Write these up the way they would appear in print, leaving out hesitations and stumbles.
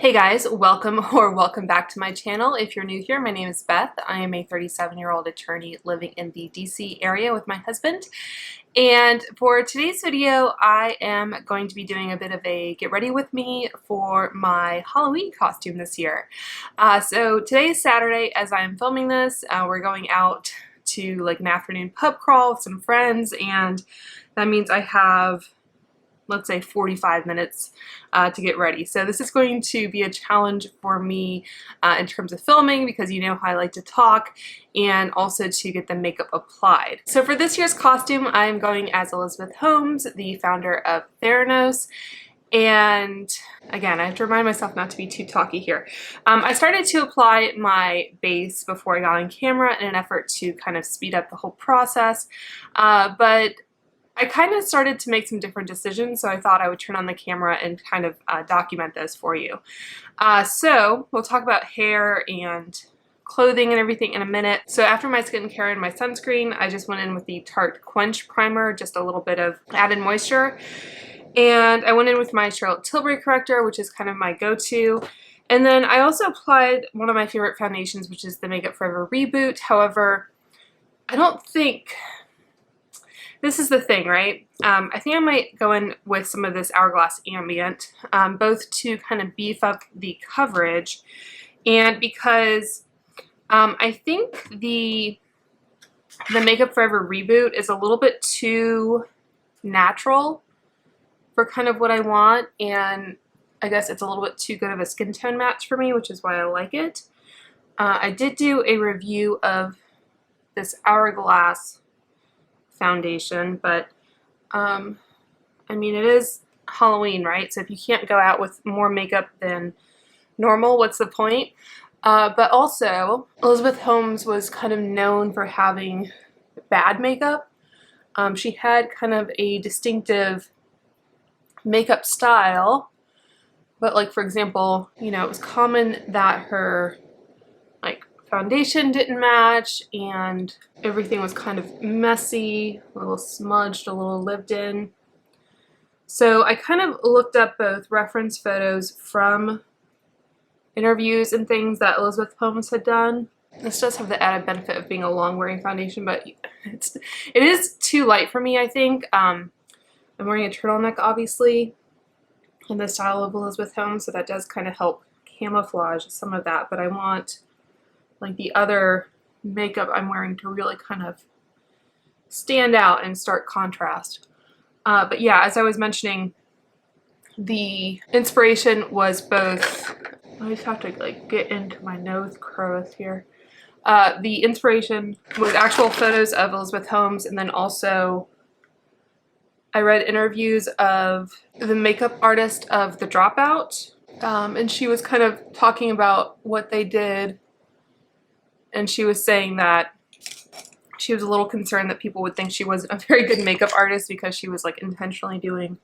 Hey guys, welcome back to my channel. If you're new here, my name is Beth. I am a 37-year-old attorney living in the DC area with my husband. And for today's video, I am going to be doing a bit of a get ready with me for my Halloween costume this year. So today is Saturday. As I'm filming this, we're going out to like an afternoon pub crawl with some friends, and that means I have, let's say, 45 minutes to get ready. So this is going to be a challenge for me in terms of filming, because you know how I like to talk, and also to get the makeup applied. So for this year's costume, I'm going as Elizabeth Holmes, the founder of Theranos. And again, I have to remind myself not to be too talky here. I started to apply my base before I got on camera in an effort to kind of speed up the whole process, but I kind of started to make some different decisions, so I thought I would turn on the camera and kind of document those for you. So we'll talk about hair and clothing and everything in a minute. So after my skincare and my sunscreen, I just went in with the Tarte Quench Primer, just a little bit of added moisture. And I went in with my Charlotte Tilbury corrector, which is kind of my go-to. And then I also applied one of my favorite foundations, which is the Makeup Forever Reboot. However, I don't think... This is the thing, right? I think I might go in with some of this Hourglass Ambient, both to kind of beef up the coverage, and because I think the Makeup Forever Reboot is a little bit too natural for kind of what I want, and I guess it's a little bit too good of a skin tone match for me, which is why I like it. I did do a review of this Hourglass foundation, but I mean, it is Halloween, right? So if you can't go out with more makeup than normal, what's the point? But also, Elizabeth Holmes was kind of known for having bad makeup. She had kind of a distinctive makeup style, but like, for example, you know, it was common that her foundation didn't match, and everything was kind of messy, a little smudged, a little lived in. So I kind of looked up both reference photos from interviews and things that Elizabeth Holmes had done. This does have the added benefit of being a long-wearing foundation, but it is too light for me, I think. I'm wearing a turtleneck, obviously, in the style of Elizabeth Holmes, so that does kind of help camouflage some of that, but I want like the other makeup I'm wearing to really kind of stand out and stark contrast. But yeah, as I was mentioning, the inspiration was both, I just have to like get into my nose growth here. The inspiration was actual photos of Elizabeth Holmes, and then also I read interviews of the makeup artist of The Dropout, and she was kind of talking about what they did. And she was saying that she was a little concerned that people would think she wasn't a very good makeup artist because she was like intentionally doing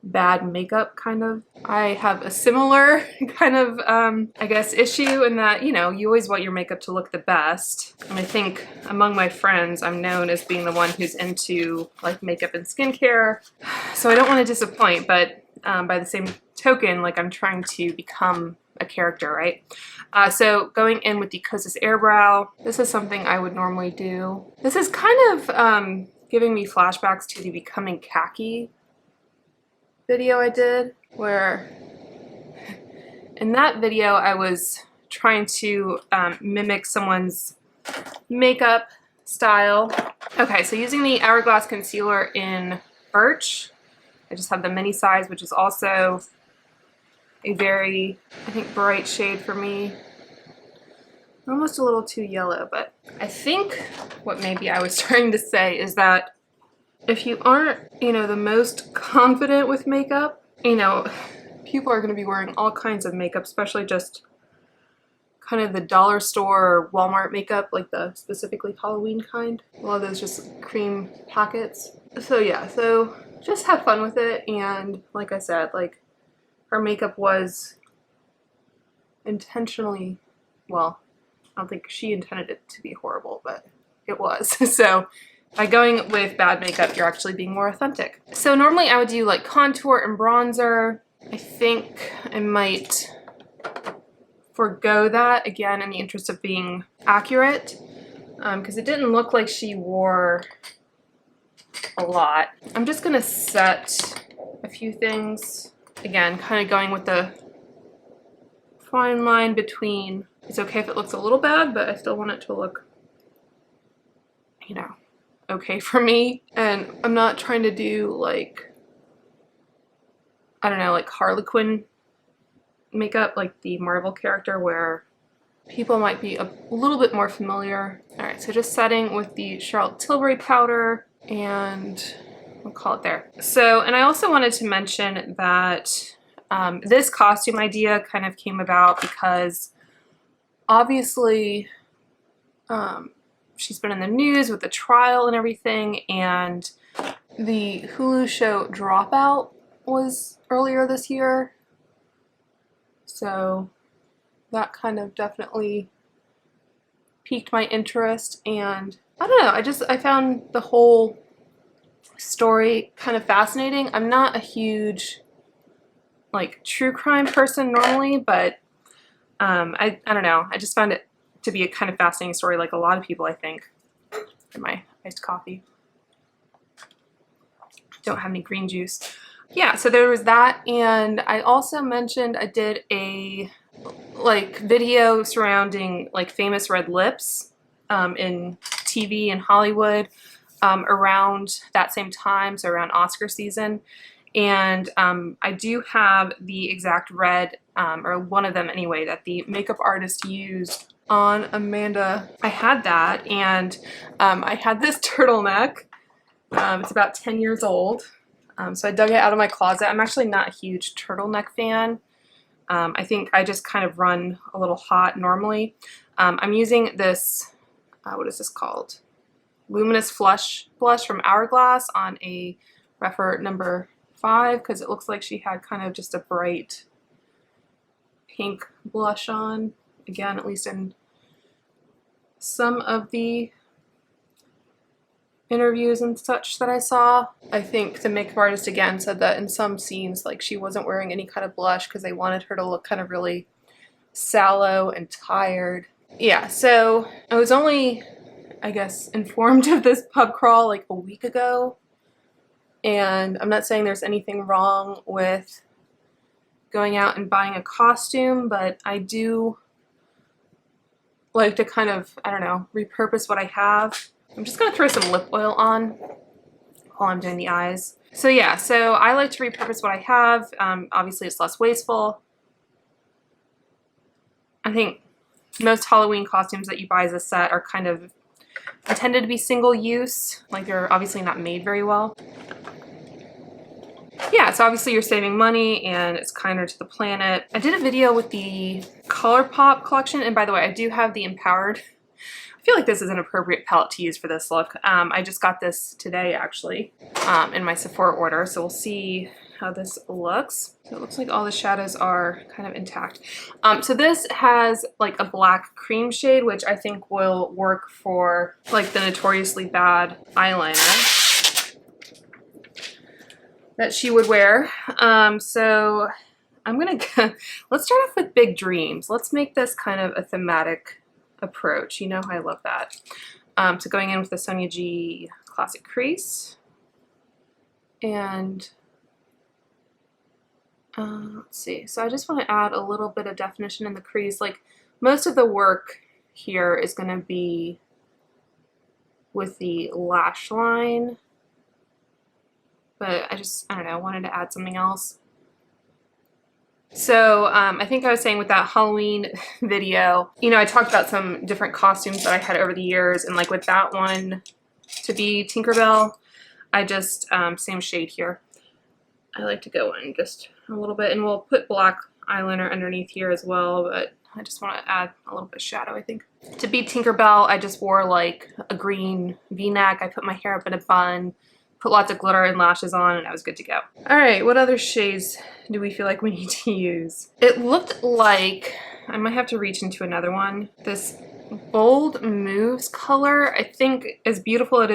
bad makeup, kind of. I have a similar kind of, I guess, issue in that, you know, you always want your makeup to look the best. And I think among my friends, I'm known as being the one who's into like makeup and skincare. So I don't want to disappoint, but by the same token, like I'm trying to become a character, right? So going in with the Kosas Airbrow, this is something I would normally do. This is kind of giving me flashbacks to the Becoming Khaki video I did, where in that video I was trying to mimic someone's makeup style. Okay, so using the Hourglass concealer in Birch, I just have the mini size, which is also a very, I think, bright shade for me. Almost a little too yellow, but I think what maybe I was trying to say is that if you aren't, you know, the most confident with makeup, you know, people are going to be wearing all kinds of makeup, especially just kind of the dollar store or Walmart makeup, like the specifically Halloween kind. A lot of those just cream packets. So yeah, so just have fun with it. And like I said, like, her makeup was intentionally, well, I don't think she intended it to be horrible, but it was. So by going with bad makeup, you're actually being more authentic. So normally I would do like contour and bronzer. I think I might forego that, again, in the interest of being accurate, because it didn't look like she wore a lot. I'm just gonna set a few things, again, kind of going with the fine line between, it's okay if it looks a little bad, but I still want it to look, you know, okay for me. And I'm not trying to do like, I don't know, like Harley Quinn makeup, like the Marvel character, where people might be a little bit more familiar. All right, so just setting with the Charlotte Tilbury powder, and we'll call it there. So, and I also wanted to mention that this costume idea kind of came about because obviously she's been in the news with the trial and everything, and the Hulu show Dropout was earlier this year. So that kind of definitely piqued my interest, and I don't know, I found the whole story kind of fascinating. I'm not a huge like true crime person normally, but I don't know, I just found it to be a kind of fascinating story, like a lot of people, I think. In my iced coffee. Don't have any green juice. Yeah, so there was that, and I also mentioned I did a like video surrounding like famous red lips in TV and Hollywood around that same time, so around Oscar season. And I do have the exact red, or one of them anyway, that the makeup artist used on Amanda. I had that, and I had this turtleneck. It's about 10 years old. So I dug it out of my closet. I'm actually not a huge turtleneck fan. I think I just kind of run a little hot normally. I'm using this, what is this called? Luminous Flush Blush from Hourglass on a Refer number 5, because it looks like she had kind of just a bright pink blush on. Again, at least in some of the interviews and such that I saw. I think the makeup artist again said that in some scenes like she wasn't wearing any kind of blush because they wanted her to look kind of really sallow and tired. Yeah, so I was only, I guess, informed of this pub crawl like a week ago, and I'm not saying there's anything wrong with going out and buying a costume, but I do like to kind of, I don't know, repurpose what I have. I'm just going to throw some lip oil on while I'm doing the eyes. So yeah, so I like to repurpose what I have. Obviously it's less wasteful. I think most Halloween costumes that you buy as a set are kind of intended to be single use. Like they're obviously not made very well. Yeah, so obviously you're saving money and it's kinder to the planet. I did a video with the ColourPop collection, and by the way, I do have the Empowered. I feel like this is an appropriate palette to use for this look. I just got this today actually in my Sephora order, so we'll see how this looks. So it looks like all the shadows are kind of intact. So this has like a black cream shade, which I think will work for like the notoriously bad eyeliner that she would wear. So I'm gonna let's start off with Big Dreams. Let's make this kind of a thematic approach. You know how I love that. So going in with the Sonia G Classic Crease, and let's see. So I just want to add a little bit of definition in the crease. Like most of the work here is going to be with the lash line, but I don't know, wanted to add something else. So I think I was saying with that Halloween video, you know, I talked about some different costumes that I had over the years, and like with that one to be Tinkerbell, I just, same shade here. I like to go in just a little bit, and we'll put black eyeliner underneath here as well, but I just want to add a little bit of shadow, I think. To be Tinkerbell, I just wore like a green V-neck. I put my hair up in a bun, put lots of glitter and lashes on, and I was good to go. All right, what other shades do we feel like we need to use? It looked like, I might have to reach into another one. This Bold Moves color, I think as beautiful as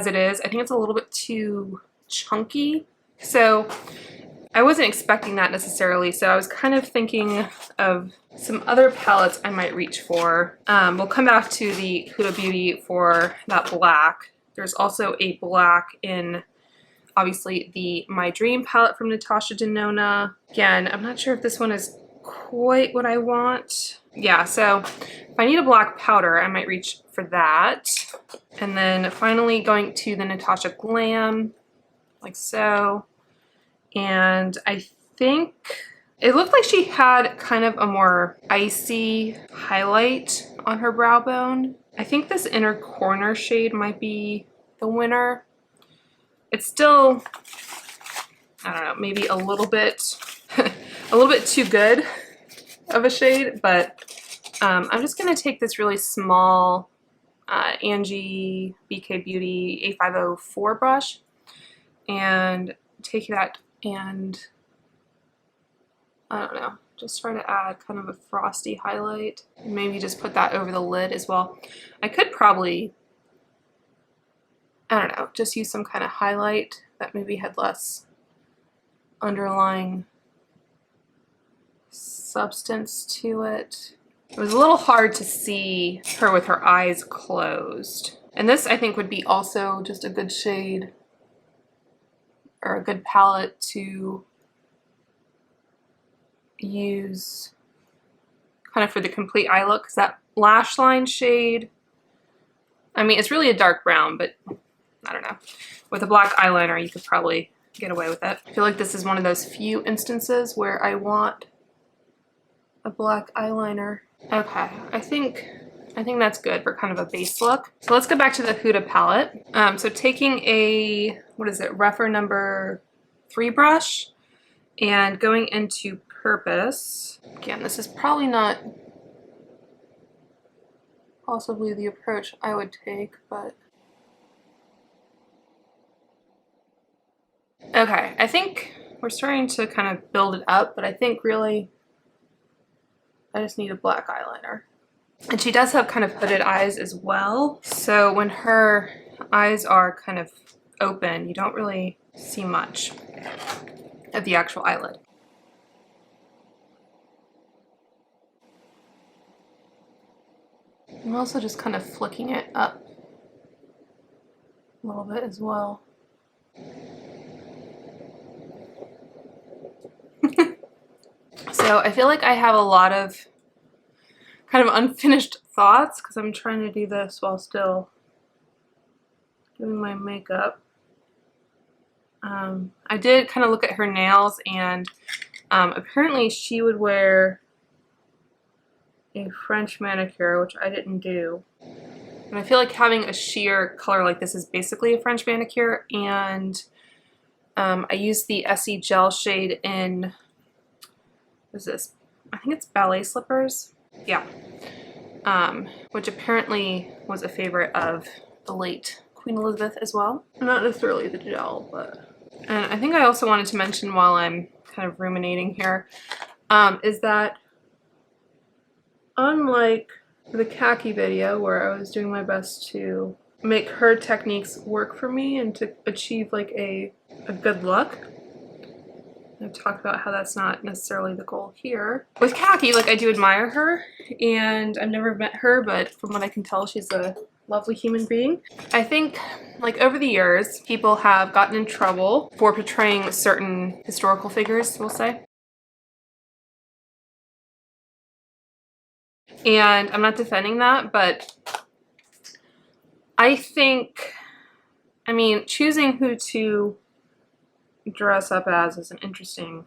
it is, I think it's a little bit too chunky. So I wasn't expecting that necessarily, so I was kind of thinking of some other palettes I might reach for. We'll come back to the Huda Beauty for that black. There's also a black in, obviously, the My Dream palette from Natasha Denona. Again, I'm not sure if this one is quite what I want. Yeah, so if I need a black powder, I might reach for that. And then finally going to the Natasha Glam, like so. And I think it looked like she had kind of a more icy highlight on her brow bone. I think this inner corner shade might be the winner. It's still, I don't know, maybe a little bit too good of a shade, but I'm just gonna take this really small Angie BK Beauty A504 brush and take that and, I don't know, just try to add kind of a frosty highlight. And maybe just put that over the lid as well. I could probably, I don't know, just use some kind of highlight that maybe had less underlying substance to it. It was a little hard to see her with her eyes closed. And this, I think, would be also just a good shade or a good palette to use kind of for the complete eye look, because that lash line shade, I mean, it's really a dark brown, but I don't know. With a black eyeliner, you could probably get away with it. I feel like this is one of those few instances where I want a black eyeliner. Okay, I think that's good for kind of a base look. So let's go back to the Huda palette. So taking a, what is it, Rephr number 3 brush and going into Purpose. Again, this is probably not possibly the approach I would take, but okay, I think we're starting to kind of build it up, but I think really I just need a black eyeliner. And she does have kind of hooded eyes as well. So when her eyes are kind of open, you don't really see much of the actual eyelid. I'm also just kind of flicking it up a little bit as well. So I feel like I have a lot of kind of unfinished thoughts because I'm trying to do this while still doing my makeup. I did kind of look at her nails, and apparently she would wear a French manicure, which I didn't do. And I feel like having a sheer color like this is basically a French manicure, and I used the Essie Gel shade in, what is this? I think it's Ballet Slippers. Yeah. Which apparently was a favorite of the late Queen Elizabeth as well. Not necessarily the gel, but... And I think I also wanted to mention while I'm kind of ruminating here, is that unlike the khaki video where I was doing my best to make her techniques work for me and to achieve like a good look, I've talked about how that's not necessarily the goal here. With khaki, like, I do admire her, and I've never met her, but from what I can tell, she's a lovely human being. I think, like, over the years, people have gotten in trouble for portraying certain historical figures, we'll say. And I'm not defending that, but I think, I mean, choosing who to dress up as is an interesting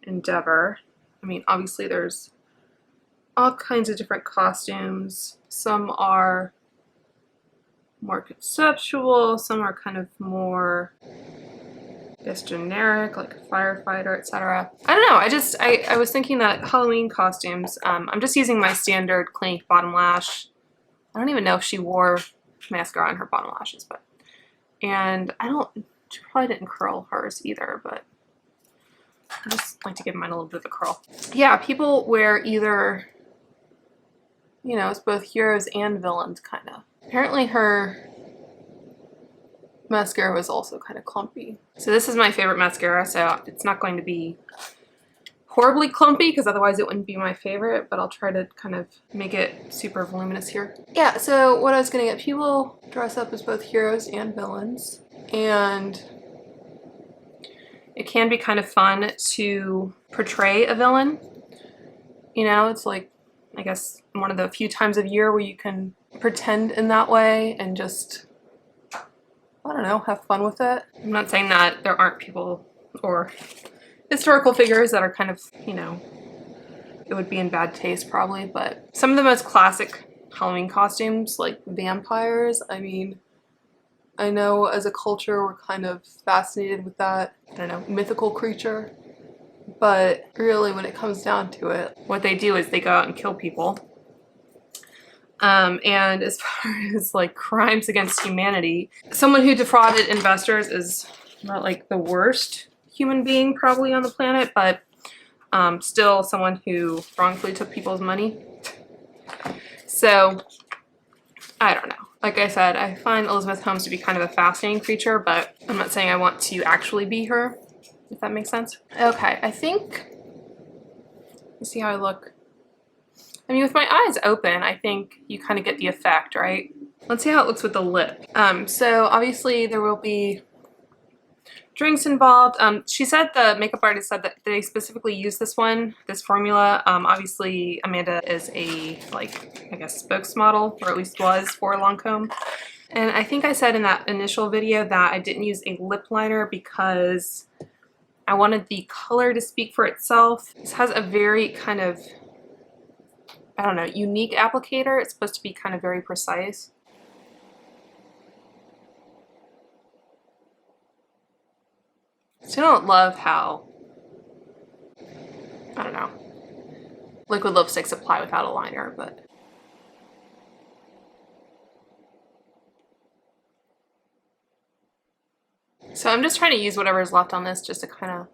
endeavor. I mean, obviously there's all kinds of different costumes. Some are more conceptual, some are kind of more, I guess, generic, like a firefighter, etc. I don't know, I was thinking that Halloween costumes, I'm just using my standard Clinique bottom lash. I don't even know if she wore mascara on her bottom lashes, but, and she probably didn't curl hers either, but I just like to give mine a little bit of a curl. Yeah, people wear either, you know, it's both heroes and villains, kind of. Apparently her mascara was also kind of clumpy. So this is my favorite mascara, so it's not going to be horribly clumpy because otherwise it wouldn't be my favorite, but I'll try to kind of make it super voluminous here. Yeah, so what I was gonna get, people dress up as both heroes and villains, and it can be kind of fun to portray a villain. You know, it's like, I guess, one of the few times of year where you can pretend in that way and just, I don't know, have fun with it. I'm not saying that there aren't people or historical figures that are kind of, you know, it would be in bad taste probably, but some of the most classic Halloween costumes, like vampires, I mean, I know as a culture we're kind of fascinated with that, I don't know, mythical creature, but really when it comes down to it, what they do is they go out and kill people. And as far as like crimes against humanity, someone who defrauded investors is not like the worst human being probably on the planet, but still someone who wrongfully took people's money. So I don't know. Like I said, I find Elizabeth Holmes to be kind of a fascinating creature, but I'm not saying I want to actually be her, if that makes sense. Okay, I think, let's see how I look. I mean, with my eyes open, I think you kind of get the effect, right? Let's see how it looks with the lip. So obviously there will be drinks involved. She said, the makeup artist said that they specifically use this one, this formula. Obviously Amanda is a, like, I guess spokesmodel, or at least was, for Lancome. And I think I said in that initial video that I didn't use a lip liner because I wanted the color to speak for itself. This has a very kind of, I don't know, unique applicator. It's supposed to be kind of very precise. Still don't love how, I don't know, liquid lipsticks apply without a liner, but. So I'm just trying to use whatever is left on this just to kind of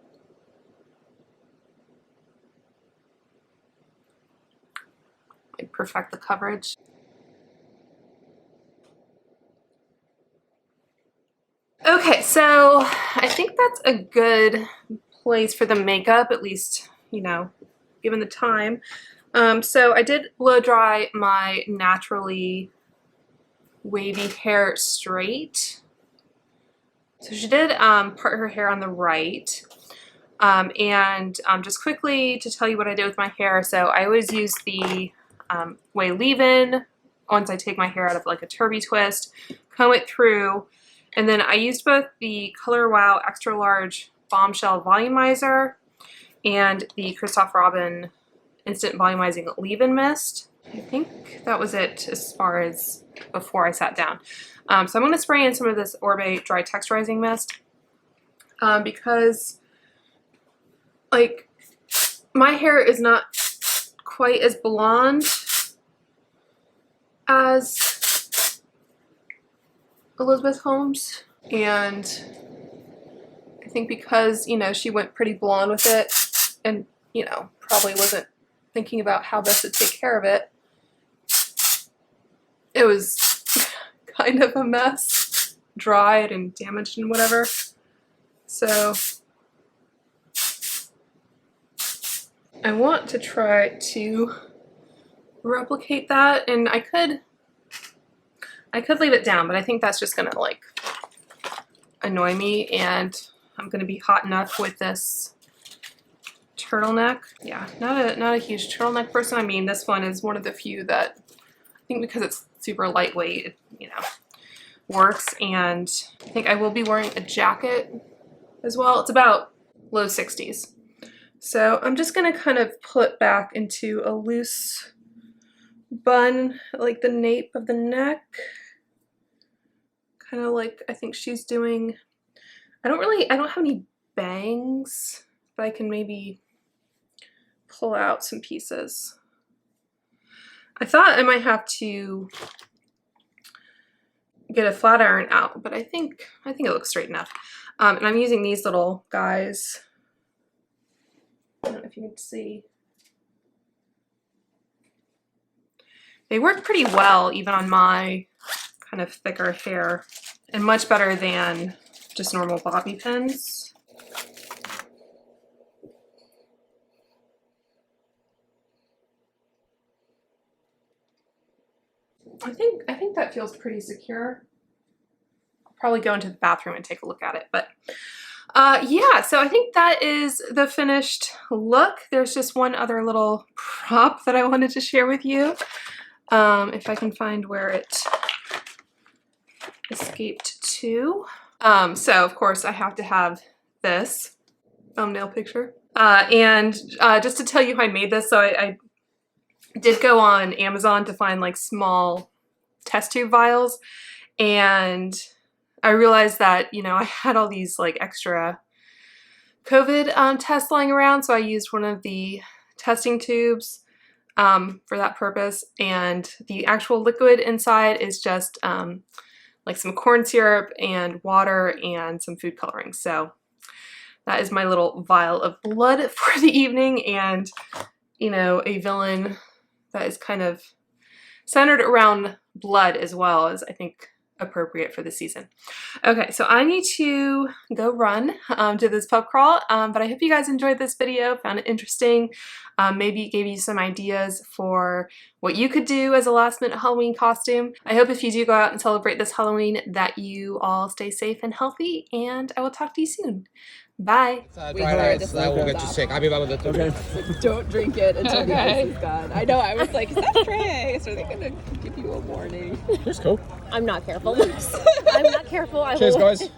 like perfect the coverage. Okay, so I think that's a good place for the makeup, at least, you know, given the time. So I did blow dry my naturally wavy hair straight. So she did part her hair on the right. And just quickly to tell you what I did with my hair. So I always use the way leave-in once I take my hair out of like a turby twist, comb it through. And then I used both the Color Wow Extra Large Bombshell Volumizer and the Christophe Robin Instant Volumizing Leave-In Mist. I think that was it as far as before I sat down. So I'm going to spray in some of this Orbe Dry Texturizing Mist because, like, my hair is not quite as blonde as Elizabeth Holmes, and I think because, you know, she went pretty blonde with it and, you know, probably wasn't thinking about how best to take care of it, it was kind of a mess, dried and damaged and whatever. So I want to try to replicate that, and I could leave it down, but I think that's just gonna like annoy me, and I'm gonna be hot enough with this turtleneck. Yeah, not a huge turtleneck person. I mean, this one is one of the few that I think because it's super lightweight, it, you know, works. And I think I will be wearing a jacket as well. It's about low 60s. So I'm just gonna kind of put back into a loose bun, like the nape of the neck. Kind of like I think she's doing. I don't have any bangs, but I can maybe pull out some pieces. I thought I might have to get a flat iron out, but I think it looks straight enough. And I'm using these little guys. I don't know if you can see. They work pretty well even on my kind of thicker hair and much better than just normal bobby pins. I think that feels pretty secure. I'll probably go into the bathroom and take a look at it, but yeah, so I think that is the finished look. There's just one other little prop that I wanted to share with you. If I can find where it escaped to. So of course I have to have this thumbnail picture. And just to tell you how I made this, so I did go on Amazon to find like small test tube vials, and I realized that, you know, I had all these like extra COVID tests lying around, so I used one of the testing tubes for that purpose, and the actual liquid inside is just like some corn syrup and water and some food coloring. So that is my little vial of blood for the evening, and, you know, a villain that is kind of centered around blood as well as I think appropriate for the season. Okay, so I need to go run to this pub crawl, but I hope you guys enjoyed this video, found it interesting, maybe it gave you some ideas for what you could do as a last minute Halloween costume. I hope if you do go out and celebrate this Halloween that you all stay safe and healthy, and I will talk to you soon. Bye. Dry ice, that will get you sick. I'll be back with it. Okay. So don't drink it until the ice is gone. I know, I was like, is that Trey? So are they gonna give you a warning? Here's Coke. I'm not careful. I'm not careful. Cheers, guys.